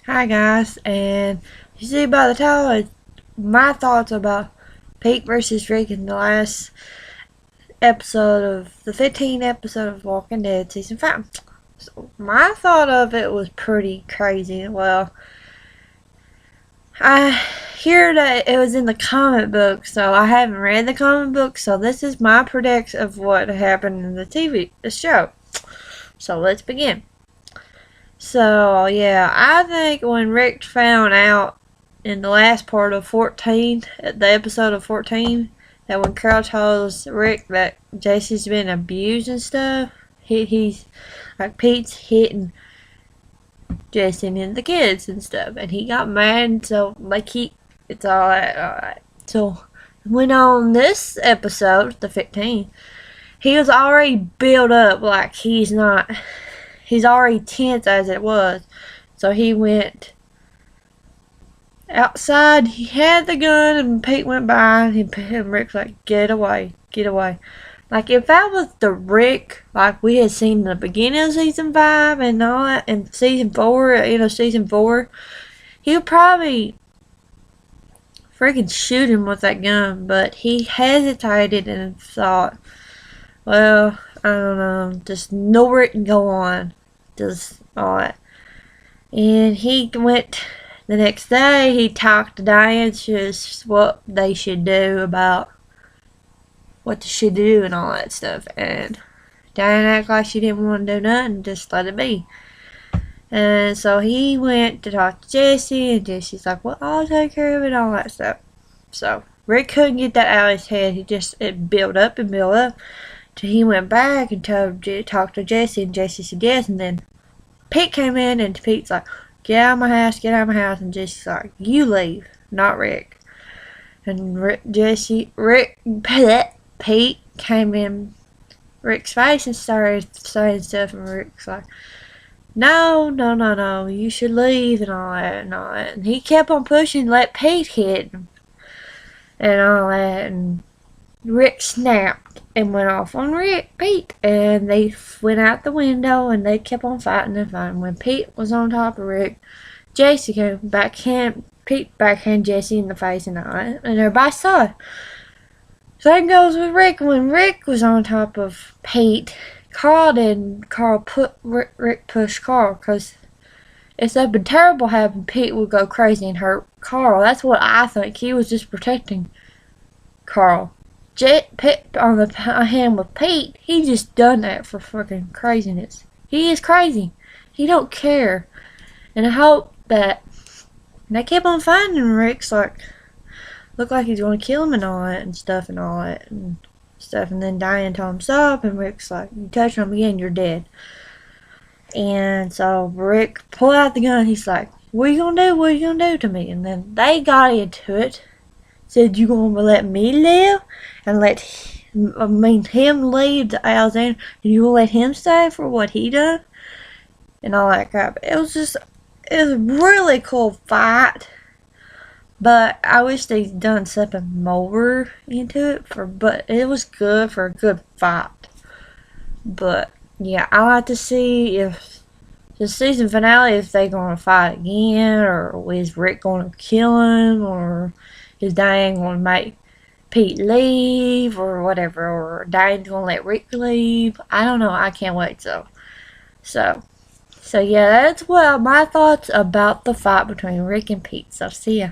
Hi guys, and you see by the title, it's my thoughts about Pete versus Rick in the last episode of the 15th episode of Walking Dead season 5. So my thought of it was pretty crazy. Well, I hear that it was in the comic book, so I haven't read the comic book, so this is my prediction of what happened in the show. So let's begin. So yeah, I think when Rick found out in the last part of 14, the episode of 14, that when Carol tells Rick that Jesse's been abused and stuff, he's like Pete's hitting Jesse and the kids and stuff, and he got mad, and so it's alright. So when on this episode, the 15th, he was already built up like he's already tense as it was. So he went outside, he had the gun, and Pete went by, and Rick's like, get away, get away. Like, if that was the Rick, like we had seen in the beginning of season 5 and all that, and season 4, season 4, he would probably freaking shoot him with that gun, but he hesitated and thought, well, I don't know, just know where it can go on. Just all that. And he went the next day, he talked to Diane just what they should do about what they should do and all that stuff. And Diane acted like she didn't want to do nothing, just let it be. And so he went to talk to Jesse, and Jesse's like, well, I'll take care of it, all that stuff. So Rick couldn't get that out of his head. It built up and built up. So he went back and talked to Jesse, and Jesse said yes, and then Pete came in, and Pete's like, get out of my house, get out of my house, and Jesse's like, you leave, not Rick. And Pete came in Rick's face and started saying stuff, and Rick's like, no, you should leave, and all that, and he kept on pushing, let Pete hit him, and all that, and Rick snapped and went off on Pete, and they went out the window, and they kept on fighting and fighting. When Pete was on top of Rick, Jesse came Pete backhand Jesse in the face and all that, and everybody saw it. Same goes with Rick. When Rick was on top of Pete, Rick pushed Carl, because if something been terrible happened, Pete would go crazy and hurt Carl. That's what I think. He was just protecting Carl. Pit on the hand with Pete, he just done that for fucking craziness. He is crazy. He don't care. And I hope that they kept on finding Rick's like, look like he's gonna kill him and all that and stuff and all that and stuff. And then Diane told him stop, and Rick's like, you touch him again, you're dead. And so Rick pulled out the gun. He's like, what are you gonna do? What are you gonna do to me? And then they got into it. Said, you gonna let me live and him leave to Alexander, and you gonna let him stay for what he done and all that crap. It was a really cool fight, but I wish they'd done something more into it but it was good for a good fight. But yeah, I like to see if the season finale, if they gonna fight again, or is Rick gonna kill him, or is Diane gonna make Pete leave, or whatever, or Diane's gonna let Rick leave. I don't know. I can't wait. So yeah, that's what my thoughts about the fight between Rick and Pete. So see ya.